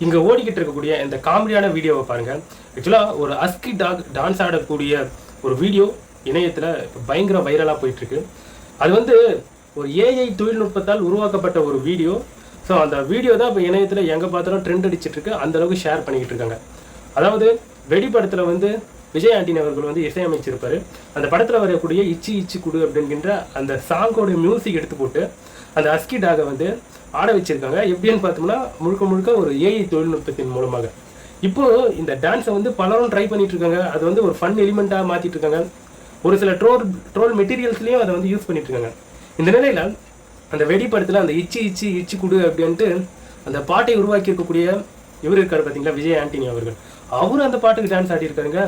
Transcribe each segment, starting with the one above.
இங்கே ஓடிக்கிட்டு இருக்கக்கூடிய இந்த காமெடியான வீடியோவை பாருங்கள். ஆக்சுவலாக ஒரு அஸ்கி டாக் டான்ஸ் ஆடக்கூடிய ஒரு வீடியோ இணையத்தில் இப்போ பயங்கர வைரலாக போயிட்டுருக்கு. அது வந்து ஒரு ஏஐ தொழில்நுட்பத்தால் உருவாக்கப்பட்ட ஒரு வீடியோ. ஸோ அந்த வீடியோ தான் இப்போ இணையத்தில் எங்கே பார்த்தாலும் ட்ரெண்ட் அடிச்சிட்ருக்கு, அந்தளவுக்கு ஷேர் பண்ணிக்கிட்டு இருக்காங்க. அதாவது வெடி படத்தில் வந்து விஜய் ஆண்டனி அவர்கள் வந்து இசையமைச்சிருப்பார். அந்த படத்தில் வரக்கூடிய இச்சி இச்சி குடு அப்படிங்கிற அந்த சாங்கோட மியூசிக் எடுத்து போட்டு அந்த அஸ்கி டாகை வந்து ஆட வச்சிருக்காங்க. எப்படின்னு பார்த்தோம்னா முழுக்க முழுக்க ஒரு ஏஐ தொழில்நுட்பத்தின் மூலமாக. இப்போது இந்த டான்ஸை வந்து பலரும் ட்ரை பண்ணிட்டு இருக்காங்க. அது வந்து ஒரு ஃபன் எலிமெண்ட்டாக மாற்றிட்டு இருக்காங்க. ஒரு சில ட்ரோல் மெட்டீரியல்ஸ்லையும் அதை வந்து யூஸ் பண்ணிட்டு இருக்காங்க. இந்த நிலையில் அந்த வெடி படத்தில் அந்த இச்சி இச்சி இச்சி குடு அப்படின்ட்டு அந்த பாட்டை உருவாக்கி இருக்கக்கூடிய இவர் இருக்கார் பார்த்தீங்களா, விஜய் ஆண்டனி அவர்கள். அவரும் அந்த பாட்டுக்கு டான்ஸ் ஆடிருக்காருங்க.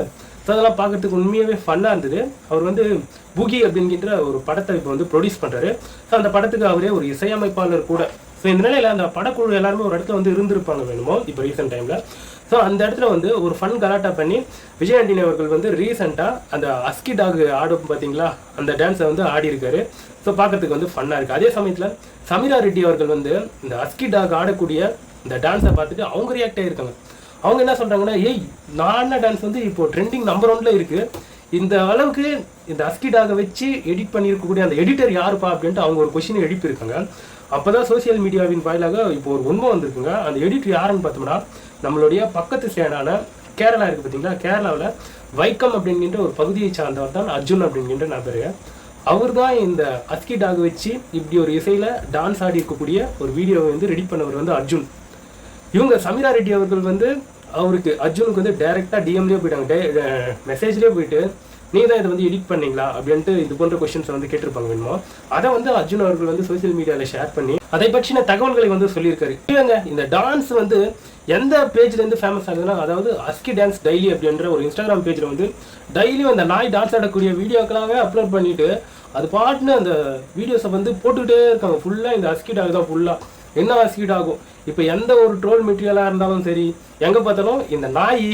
ஸோ அதெல்லாம் பார்க்கறதுக்கு உண்மையாகவே ஃபன்னாக இருந்தது. அவர் வந்து பூகி அப்படிங்கிற ஒரு படத்தை இப்போ வந்து ப்ரொடியூஸ் பண்ணுறாரு. ஸோ அந்த படத்துக்கு அவரே ஒரு இசையமைப்பாளர் கூட. ஸோ இந்த நிலையில் அந்த படக்குழு எல்லாருமே ஒரு இடத்துல வந்து இருந்திருப்பாங்க வேணுமோ இப்போ ரீசெண்ட் டைமில். ஸோ அந்த இடத்துல வந்து ஒரு ஃபன் கலாட்டா பண்ணி விஜய் ஆண்டனி அவர்கள் வந்து ரீசெண்டாக அந்த அஸ்கி டாக் ஆடும் பார்த்தீங்களா, அந்த டான்ஸை வந்து ஆடி இருக்காரு. ஸோ பார்க்கறதுக்கு வந்து ஃபன்னாக இருக்குது. அதே சமயத்தில் சமீரா ரெட்டி அவர்கள் வந்து இந்த அஸ்கி டாக் ஆடக்கூடிய இந்த டான்ஸை பார்த்துட்டு அவங்க ரியாக்ட் ஆகியிருக்காங்க. அவங்க என்ன சொல்கிறாங்கன்னா, ஏய் நான் டான்ஸ் வந்து இப்போது ட்ரெண்டிங் நம்பர் 1ல் இருக்குது, இந்த அளவுக்கு இந்த அஸ்கி டாகை வச்சு எடிட் பண்ணியிருக்கக்கூடிய அந்த எடிட்டர் யாருப்பா அப்படின்ட்டு அவங்க ஒரு கொஸ்டினை எழுப்பியிருக்காங்க. அப்போ தான் சோசியல் மீடியாவின் வாயிலாக இப்போ ஒரு உண்மை வந்திருக்குங்க. அந்த எடிட்டர் யாருன்னு பார்த்தோம்னா நம்மளுடைய பக்கத்து ஸ்டேடான கேரளா இருக்குது பார்த்தீங்களா, கேரளாவில் வைக்கம் அப்படிங்கிற ஒரு பகுதியை சார்ந்தவர் தான் அர்ஜுன் அப்படிங்கிற நபர். அவர் தான் இந்த அஸ்கி டாக் வச்சு இப்படி ஒரு இசையில் டான்ஸ் ஆடி இருக்கக்கூடிய ஒரு வீடியோவை வந்து ரெடி பண்ணவர் வந்து அர்ஜுன். இவங்க சமீரா ரெட்டி அவர்கள் வந்து அவருக்கு அர்ஜுனுக்கு வந்து டைரெக்டாக டிஎம்லேயே போயிட்டாங்க, மெசேஜ்லேயே போயிட்டு நீ தான் இதை வந்து எடிட் பண்ணீங்களா அப்படின்ட்டு இது போன்ற கொஸ்டின்ஸை வந்து கேட்டிருப்பாங்க வேணுமோ. அதை வந்து அர்ஜுன் அவர்கள் வந்து சோசியல் மீடியாவில் ஷேர் பண்ணி அதை பற்றின தகவல்களை வந்து சொல்லியிருக்காரு. இல்லைங்க, இந்த டான்ஸ் வந்து எந்த பேஜ்லேருந்து ஃபேமஸ் ஆகுதுன்னா, அதாவது அஸ்கி டான்ஸ் டெய்லி அப்படின்ற ஒரு இன்ஸ்டாகிராம் பேஜில் வந்து டெய்லியும் அந்த நாய் டான்ஸ் ஆடக்கூடிய வீடியோக்களாகவே அப்லோட் பண்ணிவிட்டு அது பாட்டுன்னு அந்த வீடியோஸை வந்து போட்டுக்கிட்டே இருக்காங்க. ஃபுல்லாக இந்த அஸ்கி டாக் தான் ஃபுல்லாக என்ன அஸ்கீட் ஆகும். இப்போ எந்த ஒரு ட்ரோல் மெட்டீரியலாக இருந்தாலும் சரி, எங்கே பார்த்தாலும் இந்த நாய்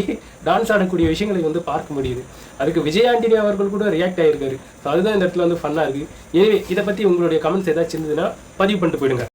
டான்ஸ் ஆடக்கூடிய விஷயங்களை வந்து பார்க்க முடியுது. அதுக்கு விஜய் ஆண்டனி அவர்கள் கூட ரியாக்ட் ஆகியிருக்காரு. ஸோ அதுதான் இந்த இடத்துல வந்து ஃபன்னாக இருக்குது. எனவே இதை பற்றி உங்களுடைய கமெண்ட்ஸ் ஏதாச்சும் இருந்ததுன்னா பதிவு பண்ணிட்டு போயிடுங்க.